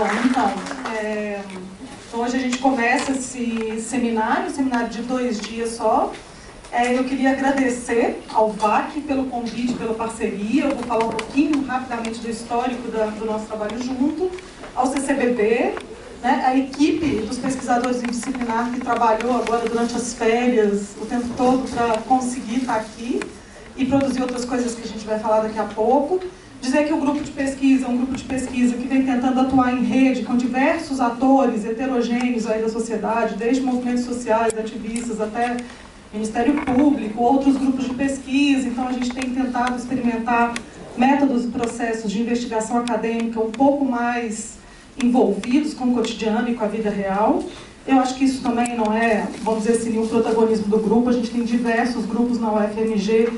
Bom, então, hoje a gente começa esse seminário de 2 dias só. Eu queria agradecer ao VAC pelo convite, pela parceria. Eu vou falar um pouquinho rapidamente do histórico do nosso trabalho junto, ao CCBB, né, a equipe dos pesquisadores em disciplinar que trabalhou agora durante as férias, o tempo todo, para conseguir estar aqui e produzir outras coisas que a gente vai falar daqui a pouco. Dizer que o grupo de pesquisa é um grupo de pesquisa que vem tentando atuar em rede com diversos atores heterogêneos aí da sociedade, desde movimentos sociais, ativistas, até Ministério Público, outros grupos de pesquisa. Então a gente tem tentado experimentar métodos e processos de investigação acadêmica um pouco mais envolvidos com o cotidiano e com a vida real. Eu acho que isso também não é, vamos dizer assim, o protagonismo do grupo. A gente tem diversos grupos na UFMG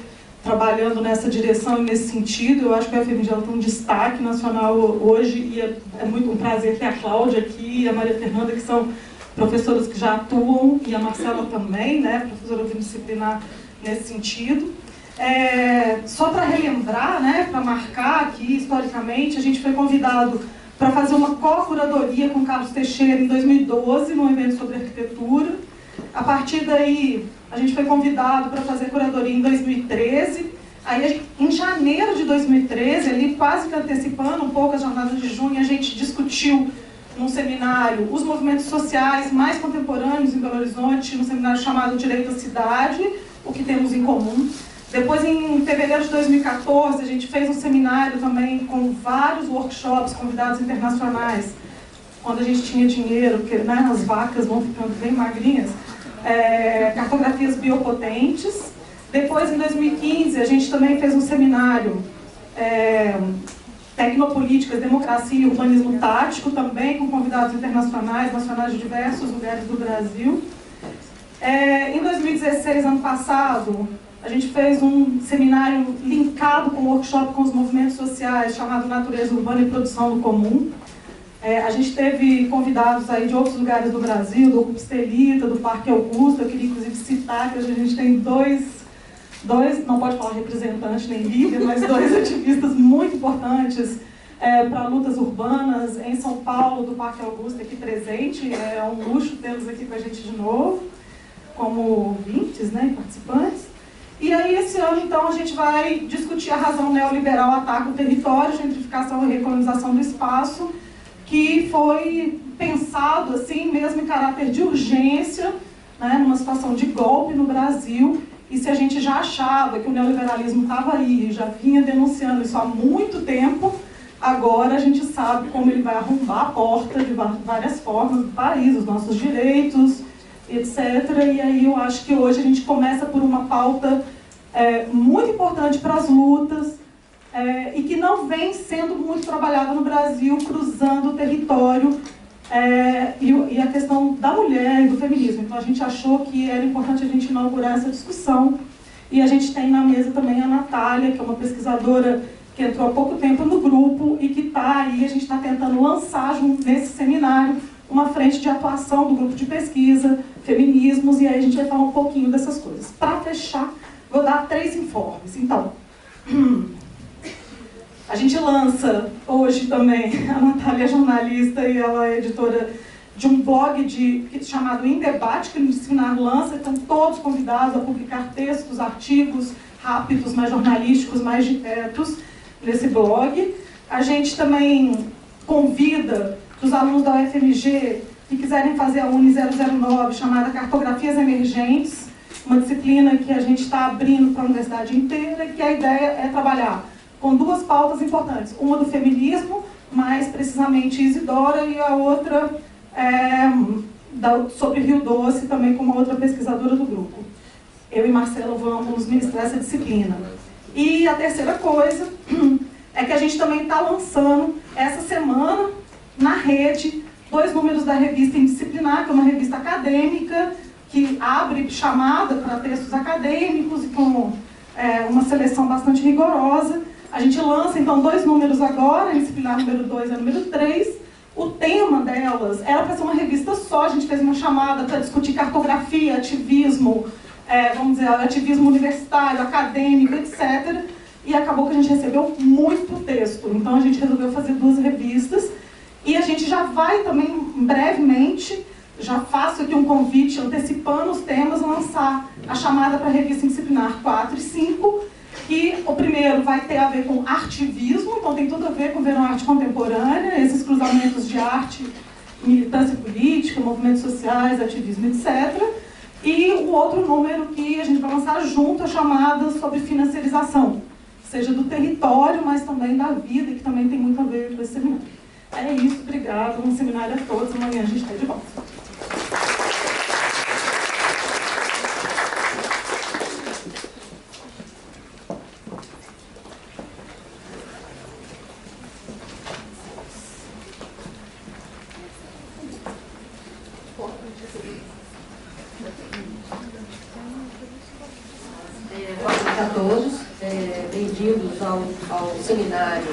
trabalhando nessa direção e nesse sentido. Eu acho que a UFMG tem um destaque nacional hoje e é muito um prazer ter a Cláudia aqui e a Maria Fernanda, que são professoras que já atuam, e a Marcela também, né, professora de disciplinar nesse sentido. Só para relembrar, né, para marcar aqui historicamente, a gente foi convidado para fazer uma co-curadoria com Carlos Teixeira em 2012, num evento sobre arquitetura. A partir daí, a gente foi convidado para fazer curadoria em 2013. Aí, em janeiro de 2013, ali quase que antecipando um pouco as jornadas de junho, a gente discutiu num seminário os movimentos sociais mais contemporâneos em Belo Horizonte, num seminário chamado Direito à Cidade, o que temos em comum. Depois, em fevereiro de 2014, a gente fez um seminário também com vários workshops, convidados internacionais, quando a gente tinha dinheiro, porque, né, as vacas vão ficando bem magrinhas, cartografias biopotentes. Depois, em 2015, a gente também fez um seminário Tecnopolíticas, Democracia e Urbanismo Tático, também com convidados internacionais, nacionais de diversos lugares do Brasil. Em 2016, ano passado, a gente fez um seminário linkado com um workshop com os movimentos sociais, chamado Natureza Urbana e Produção do Comum. A gente teve convidados aí de outros lugares do Brasil, do Ocupa Estelita, do Parque Augusto. Eu queria inclusive citar que a gente tem dois, não pode falar representante nem líder, mas 2 ativistas muito importantes para lutas urbanas em São Paulo, do Parque Augusto, aqui presente. É um luxo tê-los aqui com a gente de novo, como ouvintes, né, e participantes. E aí, esse ano, então, a gente vai discutir a razão neoliberal ataca o território, gentrificação e recolonização do espaço, que foi pensado, assim, mesmo em caráter de urgência, né, numa situação de golpe no Brasil. E se a gente já achava que o neoliberalismo estava aí, já vinha denunciando isso há muito tempo, agora a gente sabe como ele vai arrombar a porta de várias formas do país, os nossos direitos, etc. E aí eu acho que hoje a gente começa por uma pauta muito importante para as lutas e que não vem sendo muito trabalhada no Brasil, cruzando o território e a questão da mulher e do feminismo. Então a gente achou que era importante a gente inaugurar essa discussão. E a gente tem na mesa também a Natália, que é uma pesquisadora que entrou há pouco tempo no grupo e que está aí, a gente está tentando lançar nesse seminário uma frente de atuação do grupo de pesquisa, feminismos, e aí a gente vai falar um pouquinho dessas coisas. Para fechar, vou dar 3 informes. Então, a gente lança hoje também, a Natália é jornalista e ela é editora de um blog chamado Em Debate, que o Disciplinar lança. Estão todos convidados a publicar textos, artigos rápidos, mais jornalísticos, mais diretos nesse blog. A gente também convida os alunos da UFMG que quiserem fazer a Uni 009, chamada Cartografias Emergentes, uma disciplina que a gente está abrindo para a universidade inteira, que a ideia é trabalhar com 2 pautas importantes. Uma do feminismo, mais precisamente Isidora, e a outra sobre Rio Doce, também com uma outra pesquisadora do grupo. Eu e Marcela vamos ministrar essa disciplina. E a terceira coisa é que a gente também está lançando essa semana, na rede, 2 números da revista Indisciplinar, que é uma revista acadêmica, que abre chamada para textos acadêmicos e com uma seleção bastante rigorosa. A gente lança, então, 2 números agora, Indisciplinar número 2 e número 3. O tema delas era para ser uma revista só, a gente fez uma chamada para discutir cartografia, ativismo, vamos dizer, ativismo universitário, acadêmico, etc. E acabou que a gente recebeu muito texto. Então a gente resolveu fazer 2 revistas. E a gente já vai também, brevemente, já faço aqui um convite, antecipando os temas, lançar a chamada para a revista disciplinar 4 e 5, que o primeiro vai ter a ver com artivismo, então tem tudo a ver com o Verão Arte Contemporânea, esses cruzamentos de arte, militância política, movimentos sociais, ativismo, etc. E o outro número que a gente vai lançar junto, a chamada sobre financiarização, seja do território, mas também da vida, que também tem muito a ver com esse seminário. É isso, obrigado, um seminário a todos, amanhã a gente está de volta. Boa noite a todos, bem-vindos ao seminário,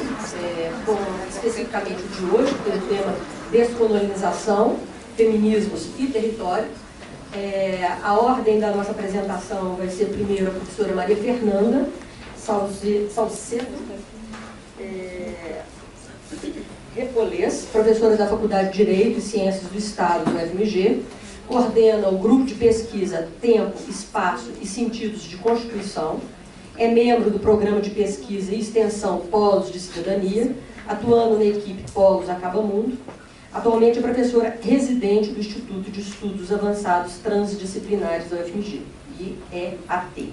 especificamente de hoje, pelo tema Descolonização, Feminismos e Território. A ordem da nossa apresentação vai ser primeiro a professora Maria Fernanda Salcedo Repolês, professora da Faculdade de Direito e Ciências do Estado do FMG, coordena o grupo de pesquisa Tempo, Espaço e Sentidos de Constituição, é membro do programa de pesquisa e extensão Polos de Cidadania, atuando na equipe Polos Acaba Mundo. Atualmente é professora residente do Instituto de Estudos Avançados Transdisciplinares da UFMG, IEAT.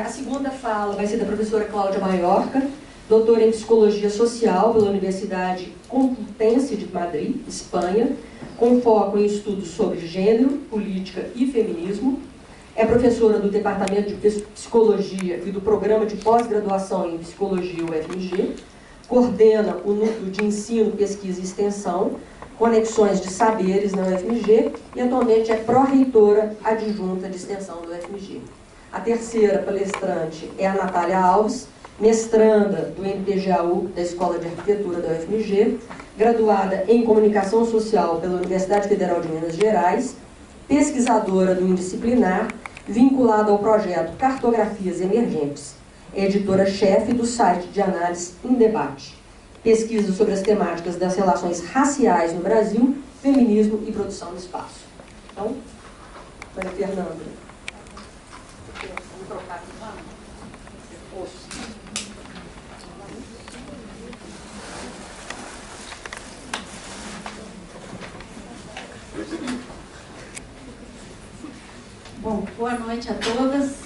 A segunda fala vai ser da professora Cláudia Maiorca, doutora em Psicologia Social pela Universidade Complutense de Madrid, Espanha, com foco em estudos sobre gênero, política e feminismo. É professora do Departamento de Psicologia e do Programa de Pós-Graduação em Psicologia UFMG, coordena o Núcleo de Ensino, Pesquisa e Extensão, Conexões de Saberes na UFMG e atualmente é pró-reitora adjunta de extensão do UFMG. A terceira palestrante é a Natália Alves, mestranda do MPGAU, da Escola de Arquitetura da UFMG, graduada em Comunicação Social pela Universidade Federal de Minas Gerais, pesquisadora do Indisciplinar, vinculada ao projeto Cartografias Emergentes, é editora-chefe do site de análise Em Debate, pesquisa sobre as temáticas das relações raciais no Brasil, feminismo e produção do espaço. Então, Maria Fernanda. Vamos trocar aqui. Bom, boa noite a todas.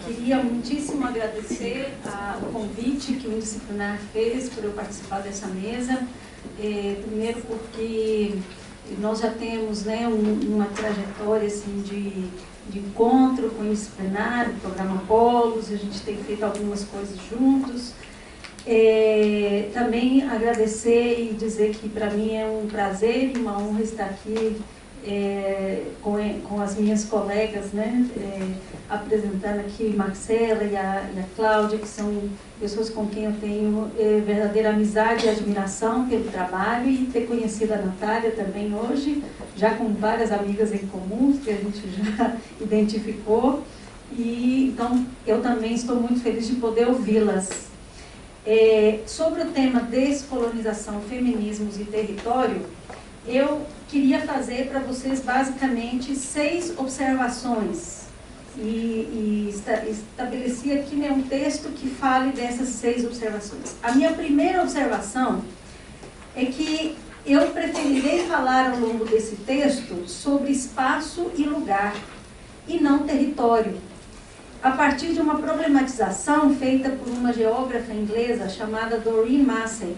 Queria muitíssimo agradecer o convite que o Indisciplinar fez para eu participar dessa mesa. Primeiro porque nós já temos, né, uma trajetória assim, de encontro com o Indisciplinar, o programa Polos, a gente tem feito algumas coisas juntos. Também agradecer e dizer que para mim é um prazer e uma honra estar aqui com as minhas colegas, né, apresentando aqui Marcela e a Cláudia, que são pessoas com quem eu tenho verdadeira amizade e admiração pelo trabalho, e ter conhecido a Natália também hoje, já com várias amigas em comum, que a gente já identificou, e então eu também estou muito feliz de poder ouvi-las. Sobre o tema descolonização, feminismos e território, eu queria fazer para vocês basicamente 6 observações e estabeleci aqui, né, um texto que fale dessas 6 observações. A minha primeira observação é que eu preferirei falar ao longo desse texto sobre espaço e lugar e não território, a partir de uma problematização feita por uma geógrafa inglesa chamada Doreen Massey.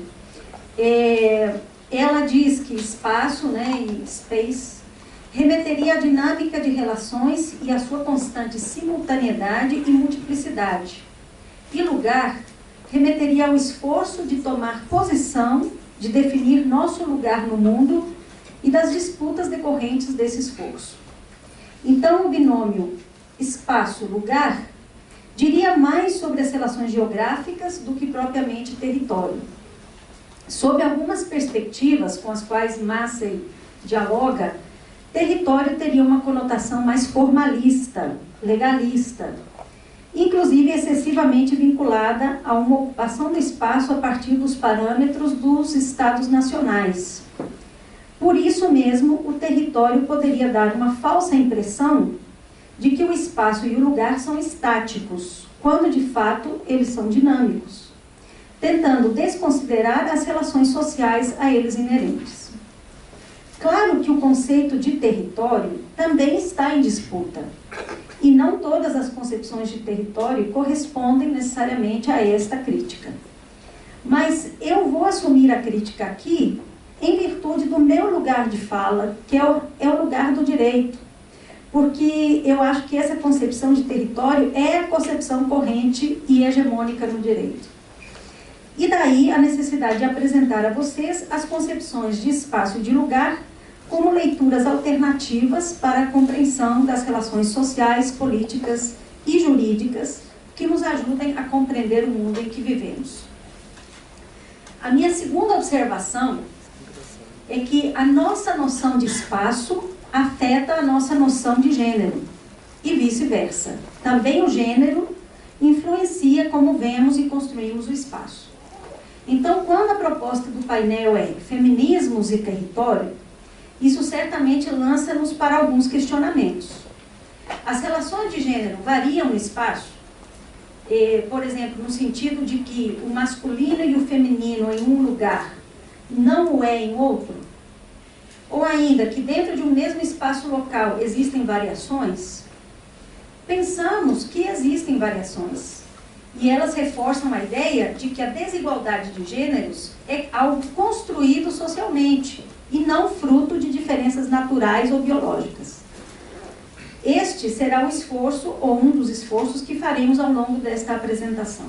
Ela diz que espaço, né, e space, remeteria à dinâmica de relações e à sua constante simultaneidade e multiplicidade. E lugar remeteria ao esforço de tomar posição, de definir nosso lugar no mundo e das disputas decorrentes desse esforço. Então, o binômio espaço-lugar diria mais sobre as relações geográficas do que propriamente território. Sob algumas perspectivas com as quais Massey dialoga, território teria uma conotação mais formalista, legalista. inclusive excessivamente vinculada a uma ocupação do espaço a partir dos parâmetros dos estados nacionais. Por isso mesmo, o território poderia dar uma falsa impressão de que o espaço e o lugar são estáticos, quando de fato eles são dinâmicos, tentando desconsiderar as relações sociais a eles inerentes. Claro que o conceito de território também está em disputa, e não todas as concepções de território correspondem necessariamente a esta crítica. Mas eu vou assumir a crítica aqui em virtude do meu lugar de fala, que é o lugar do direito, porque eu acho que essa concepção de território é a concepção corrente e hegemônica no direito. E daí a necessidade de apresentar a vocês as concepções de espaço e de lugar como leituras alternativas para a compreensão das relações sociais, políticas e jurídicas que nos ajudem a compreender o mundo em que vivemos. A minha segunda observação é que a nossa noção de espaço afeta a nossa noção de gênero e vice-versa. Também o gênero influencia como vemos e construímos o espaço. Então, quando a proposta do painel é feminismos e território, isso certamente lança-nos para alguns questionamentos. As relações de gênero variam no espaço? Por exemplo, no sentido de que o masculino e o feminino em um lugar não o é em outro? Ou ainda que dentro de um mesmo espaço local existem variações? Pensamos que existem variações, e elas reforçam a ideia de que a desigualdade de gêneros é algo construído socialmente, e não fruto de diferenças naturais ou biológicas. Este será o esforço, ou um dos esforços, que faremos ao longo desta apresentação.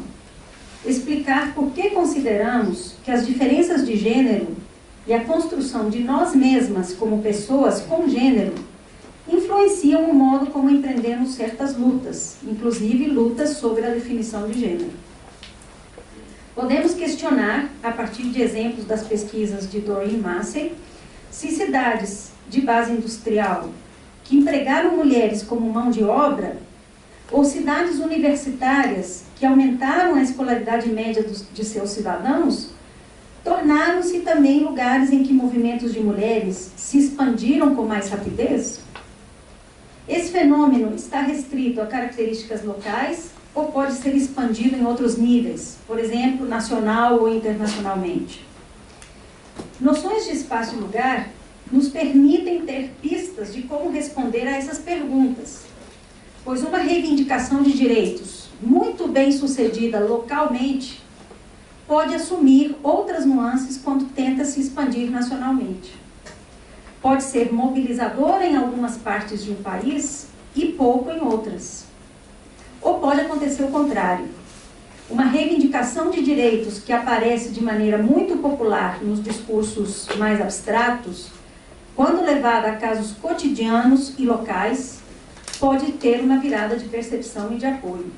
Explicar por que consideramos que as diferenças de gênero e a construção de nós mesmas como pessoas com gênero influenciam o modo como empreendemos certas lutas, inclusive lutas sobre a definição de gênero. Podemos questionar, a partir de exemplos das pesquisas de Doreen Massey, se cidades de base industrial que empregaram mulheres como mão de obra, ou cidades universitárias que aumentaram a escolaridade média de seus cidadãos, tornaram-se também lugares em que movimentos de mulheres se expandiram com mais rapidez? Esse fenômeno está restrito a características locais ou pode ser expandido em outros níveis, por exemplo, nacional ou internacionalmente? Noções de espaço e lugar nos permitem ter pistas de como responder a essas perguntas, pois uma reivindicação de direitos muito bem sucedida localmente pode assumir outras nuances quando tenta se expandir nacionalmente. Pode ser mobilizadora em algumas partes de um país e pouco em outras. Ou pode acontecer o contrário. Uma reivindicação de direitos que aparece de maneira muito popular nos discursos mais abstratos, quando levada a casos cotidianos e locais, pode ter uma virada de percepção e de apoio.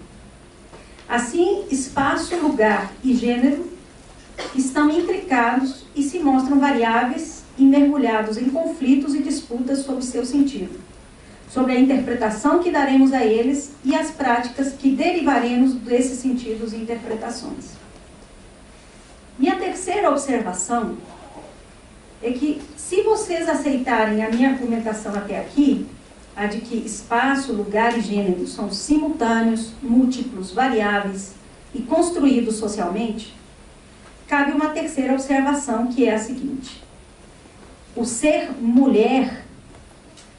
Assim, espaço, lugar e gênero estão intricados e se mostram variáveis e mergulhados em conflitos e disputas sobre seu sentido, sobre a interpretação que daremos a eles e as práticas que derivaremos desses sentidos e interpretações. Minha terceira observação é que, se vocês aceitarem a minha argumentação até aqui, a de que espaço, lugar e gênero são simultâneos, múltiplos, variáveis e construídos socialmente, cabe uma terceira observação, que é a seguinte: o ser mulher,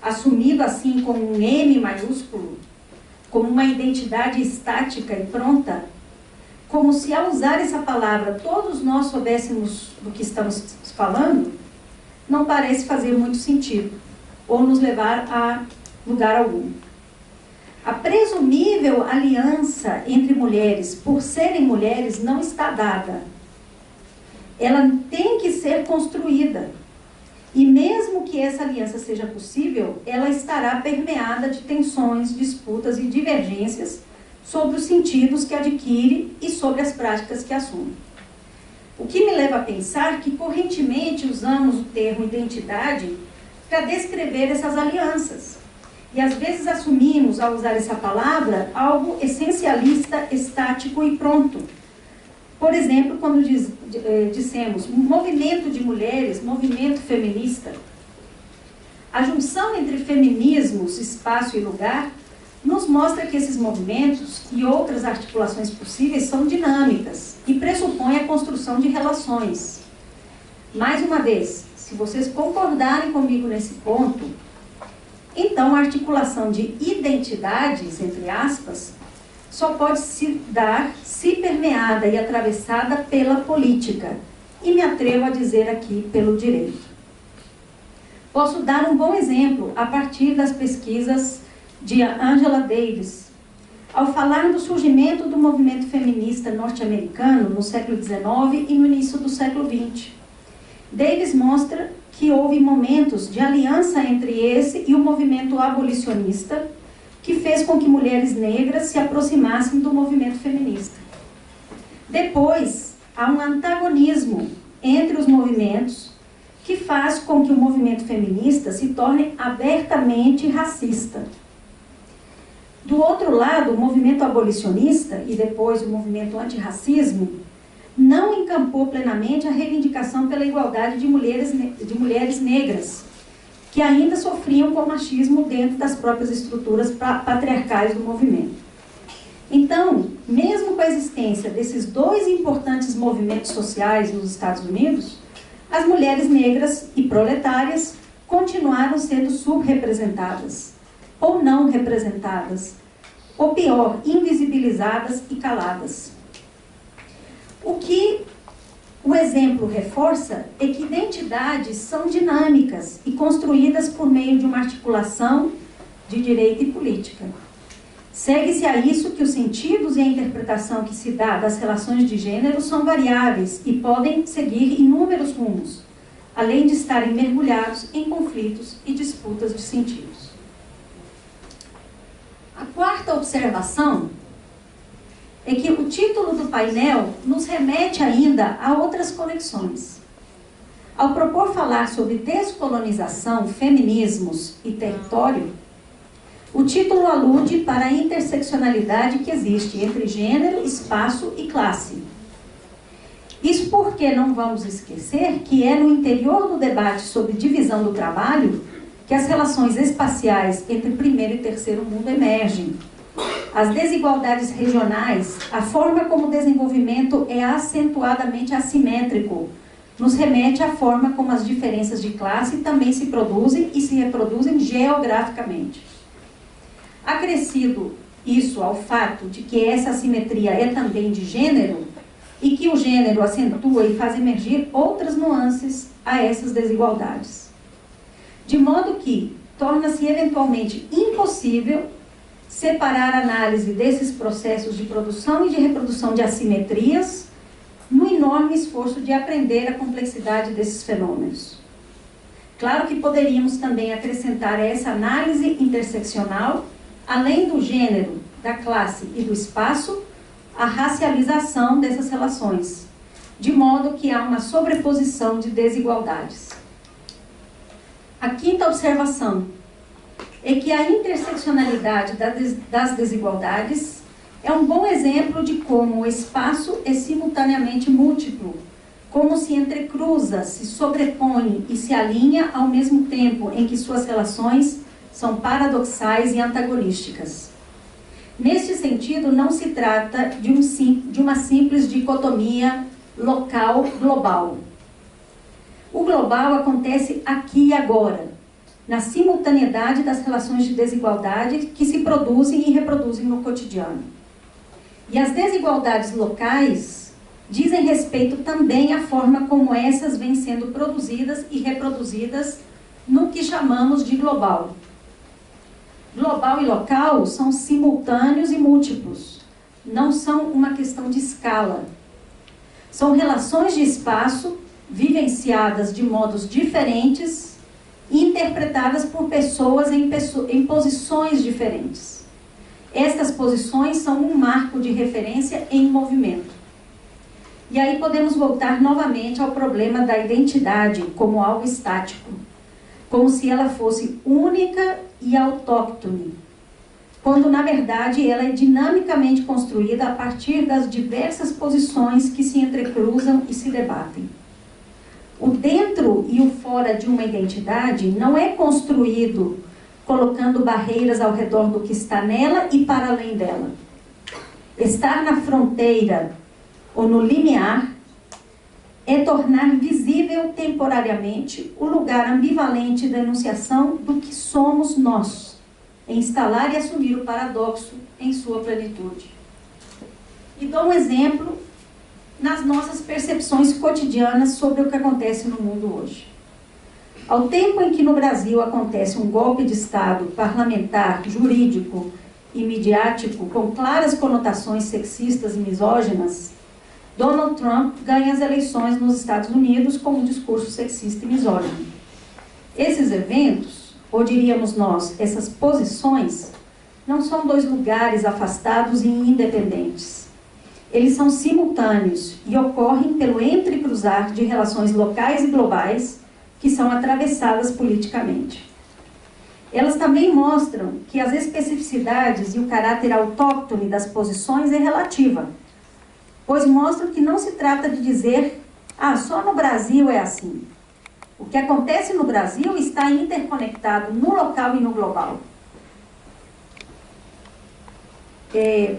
assumido assim como um M maiúsculo, como uma identidade estática e pronta, como se ao usar essa palavra todos nós soubéssemos do que estamos falando, não parece fazer muito sentido, ou nos levar a lugar algum. A presumível aliança entre mulheres, por serem mulheres, não está dada. Ela tem que ser construída. E mesmo que essa aliança seja possível, ela estará permeada de tensões, disputas e divergências sobre os sentidos que adquire e sobre as práticas que assume. O que me leva a pensar que correntemente usamos o termo identidade para descrever essas alianças, E às vezes assumimos, ao usar essa palavra, algo essencialista, estático e pronto. Por exemplo, quando dissemos movimento de mulheres, movimento feminista, a junção entre feminismos, espaço e lugar, nos mostra que esses movimentos e outras articulações possíveis são dinâmicas e pressupõem a construção de relações. Mais uma vez, se vocês concordarem comigo nesse ponto, então a articulação de identidades, entre aspas, só pode se dar se permeada e atravessada pela política, e me atrevo a dizer aqui pelo direito. Posso dar um bom exemplo a partir das pesquisas de Angela Davis. Ao falar do surgimento do movimento feminista norte-americano no século XIX e no início do século XX, Davis mostra que houve momentos de aliança entre esse e o movimento abolicionista, que fez com que mulheres negras se aproximassem do movimento feminista. Depois, há um antagonismo entre os movimentos que faz com que o movimento feminista se torne abertamente racista. Do outro lado, o movimento abolicionista e depois o movimento antirracismo não encampou plenamente a reivindicação pela igualdade de mulheres negras, que ainda sofriam com machismo dentro das próprias estruturas patriarcais do movimento. Então, mesmo com a existência desses dois importantes movimentos sociais nos Estados Unidos, as mulheres negras e proletárias continuaram sendo subrepresentadas, ou não representadas, ou pior, invisibilizadas e caladas. O que o exemplo reforça é que identidades são dinâmicas e construídas por meio de uma articulação de direito e política. Segue-se a isso que os sentidos e a interpretação que se dá das relações de gênero são variáveis e podem seguir inúmeros rumos, além de estarem mergulhados em conflitos e disputas de sentidos. A quarta observação é que o título do painel nos remete ainda a outras conexões. Ao propor falar sobre descolonização, feminismos e território, o título alude para a interseccionalidade que existe entre gênero, espaço e classe. Isso porque não vamos esquecer que é no interior do debate sobre divisão do trabalho que as relações espaciais entre primeiro e terceiro mundo emergem. As desigualdades regionais, a forma como o desenvolvimento é acentuadamente assimétrico, nos remete à forma como as diferenças de classe também se produzem e se reproduzem geograficamente. Acrescido isso ao fato de que essa assimetria é também de gênero e que o gênero acentua e faz emergir outras nuances a essas desigualdades. De modo que torna-se eventualmente impossível separar a análise desses processos de produção e de reprodução de assimetrias no enorme esforço de aprender a complexidade desses fenômenos. Claro que poderíamos também acrescentar a essa análise interseccional, além do gênero, da classe e do espaço, a racialização dessas relações, de modo que há uma sobreposição de desigualdades. A quinta observação é que a interseccionalidade das desigualdades é um bom exemplo de como o espaço é simultaneamente múltiplo, como se entrecruza, se sobrepõe e se alinha ao mesmo tempo em que suas relações são paradoxais e antagonísticas. Neste sentido, não se trata de uma simples dicotomia local-global. O global acontece aqui e agora, na simultaneidade das relações de desigualdade que se produzem e reproduzem no cotidiano. E as desigualdades locais dizem respeito também à forma como essas vêm sendo produzidas e reproduzidas no que chamamos de global. Global e local são simultâneos e múltiplos, não são uma questão de escala. São relações de espaço vivenciadas de modos diferentes e interpretadas por pessoas em posições diferentes. Estas posições são um marco de referência em movimento. E aí podemos voltar novamente ao problema da identidade como algo estático. como se ela fosse única e autóctone, quando na verdade ela é dinamicamente construída a partir das diversas posições que se entrecruzam e se debatem. O dentro e o fora de uma identidade não é construído colocando barreiras ao redor do que está nela e para além dela. Estar na fronteira ou no limiar é tornar visível temporariamente o lugar ambivalente da enunciação do que somos nós, é instalar e assumir o paradoxo em sua plenitude. E dou um exemplo nas nossas percepções cotidianas sobre o que acontece no mundo hoje. Ao tempo em que no Brasil acontece um golpe de Estado parlamentar, jurídico e midiático com claras conotações sexistas e misóginas, Donald Trump ganha as eleições nos Estados Unidos com um discurso sexista e misógino. Esses eventos, ou diríamos nós, essas posições, não são dois lugares afastados e independentes. Eles são simultâneos e ocorrem pelo entrecruzar de relações locais e globais que são atravessadas politicamente. Elas também mostram que as especificidades e o caráter autóctone das posições é relativa, pois mostram que não se trata de dizer, só no Brasil é assim. O que acontece no Brasil está interconectado no local e no global.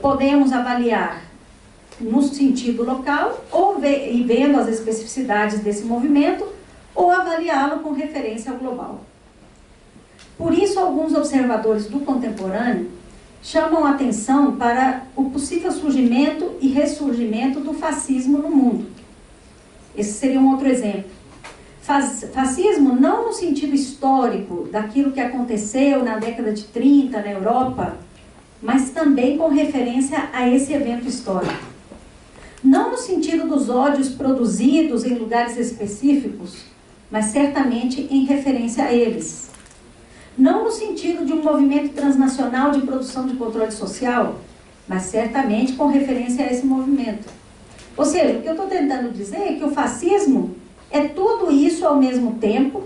Podemos avaliar no sentido local, e vendo as especificidades desse movimento, ou avaliá-lo com referência ao global. Por isso, alguns observadores do contemporâneo chamam a atenção para o possível surgimento e ressurgimento do fascismo no mundo. Esse seria um outro exemplo. Fascismo não no sentido histórico daquilo que aconteceu na década de 30 na Europa, mas também com referência a esse evento histórico. Não no sentido dos ódios produzidos em lugares específicos, mas certamente em referência a eles. Não no sentido de um movimento transnacional de produção de controle social, mas certamente com referência a esse movimento. Ou seja, o que eu estou tentando dizer é que o fascismo é tudo isso ao mesmo tempo,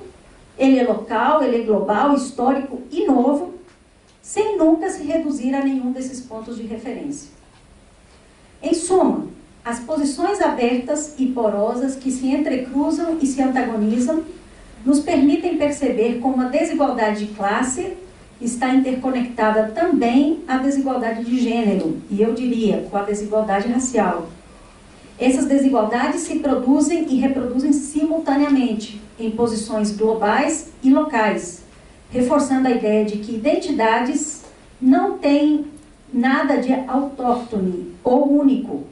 ele é local, ele é global, histórico e novo, sem nunca se reduzir a nenhum desses pontos de referência. Em suma, as posições abertas e porosas que se entrecruzam e se antagonizam nos permitem perceber como a desigualdade de classe está interconectada também à desigualdade de gênero, e eu diria, com a desigualdade racial. Essas desigualdades se produzem e reproduzem simultaneamente, em posições globais e locais, reforçando a ideia de que identidades não têm nada de autóctone ou único,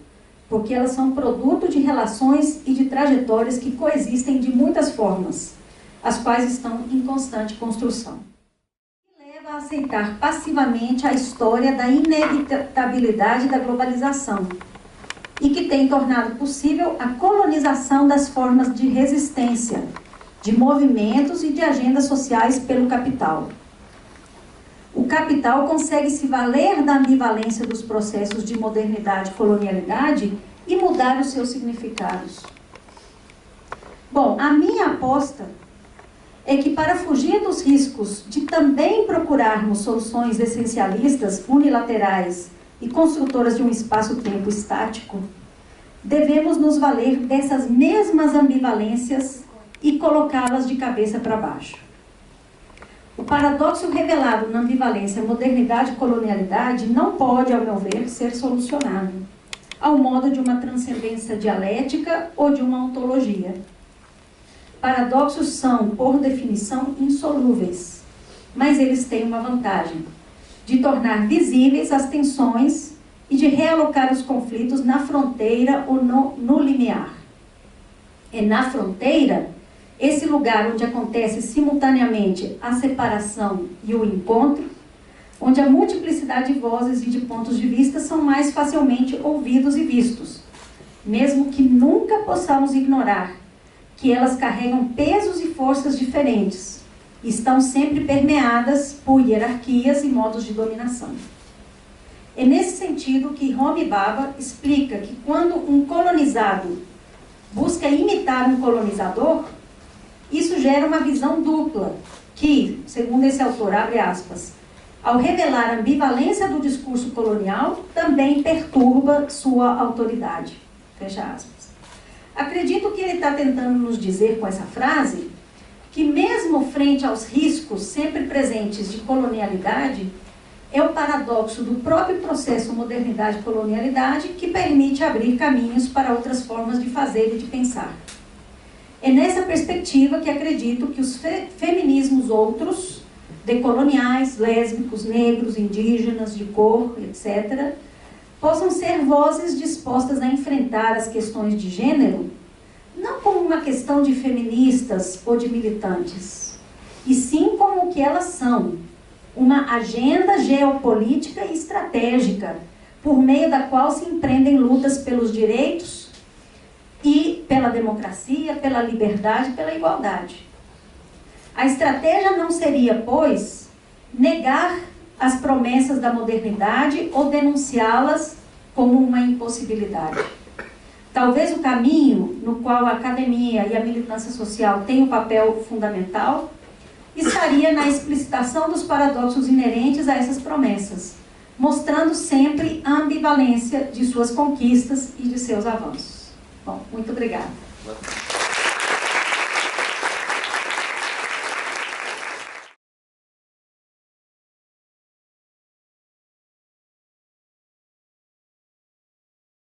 porque elas são produto de relações e de trajetórias que coexistem de muitas formas, as quais estão em constante construção. Leva a aceitar passivamente a história da inevitabilidade da globalização e que tem tornado possível a colonização das formas de resistência, de movimentos e de agendas sociais pelo capital. O capital consegue se valer da ambivalência dos processos de modernidade e colonialidade e mudar os seus significados. Bom, a minha aposta é que para fugir dos riscos de também procurarmos soluções essencialistas, unilaterais e construtoras de um espaço-tempo estático, devemos nos valer dessas mesmas ambivalências e colocá-las de cabeça para baixo. O paradoxo revelado na ambivalência modernidade e colonialidade não pode, ao meu ver, ser solucionado ao modo de uma transcendência dialética ou de uma ontologia. Paradoxos são, por definição, insolúveis, mas eles têm uma vantagem, de tornar visíveis as tensões e de realocar os conflitos na fronteira ou no limiar. É na fronteira, esse lugar onde acontece simultaneamente a separação e o encontro, onde a multiplicidade de vozes e de pontos de vista são mais facilmente ouvidos e vistos, mesmo que nunca possamos ignorar que elas carregam pesos e forças diferentes, e estão sempre permeadas por hierarquias e modos de dominação. É nesse sentido que Homi Bhabha explica que quando um colonizado busca imitar um colonizador, isso gera uma visão dupla, que, segundo esse autor, abre aspas, ao revelar a ambivalência do discurso colonial, também perturba sua autoridade. Fecha aspas. Acredito que ele está tentando nos dizer com essa frase que mesmo frente aos riscos sempre presentes de colonialidade, é o paradoxo do próprio processo modernidade-colonialidade que permite abrir caminhos para outras formas de fazer e de pensar. É nessa perspectiva que acredito que os feminismos outros, decoloniais, lésbicos, negros, indígenas, de cor, etc., possam ser vozes dispostas a enfrentar as questões de gênero, não como uma questão de feministas ou de militantes, e sim como o que elas são, uma agenda geopolítica e estratégica, por meio da qual se empreendem lutas pelos direitos e pela democracia, pela liberdade, pela igualdade. A estratégia não seria, pois, negar as promessas da modernidade ou denunciá-las como uma impossibilidade. Talvez o caminho no qual a academia e a militância social têm um papel fundamental estaria na explicitação dos paradoxos inerentes a essas promessas, mostrando sempre a ambivalência de suas conquistas e de seus avanços. Bom, muito obrigada.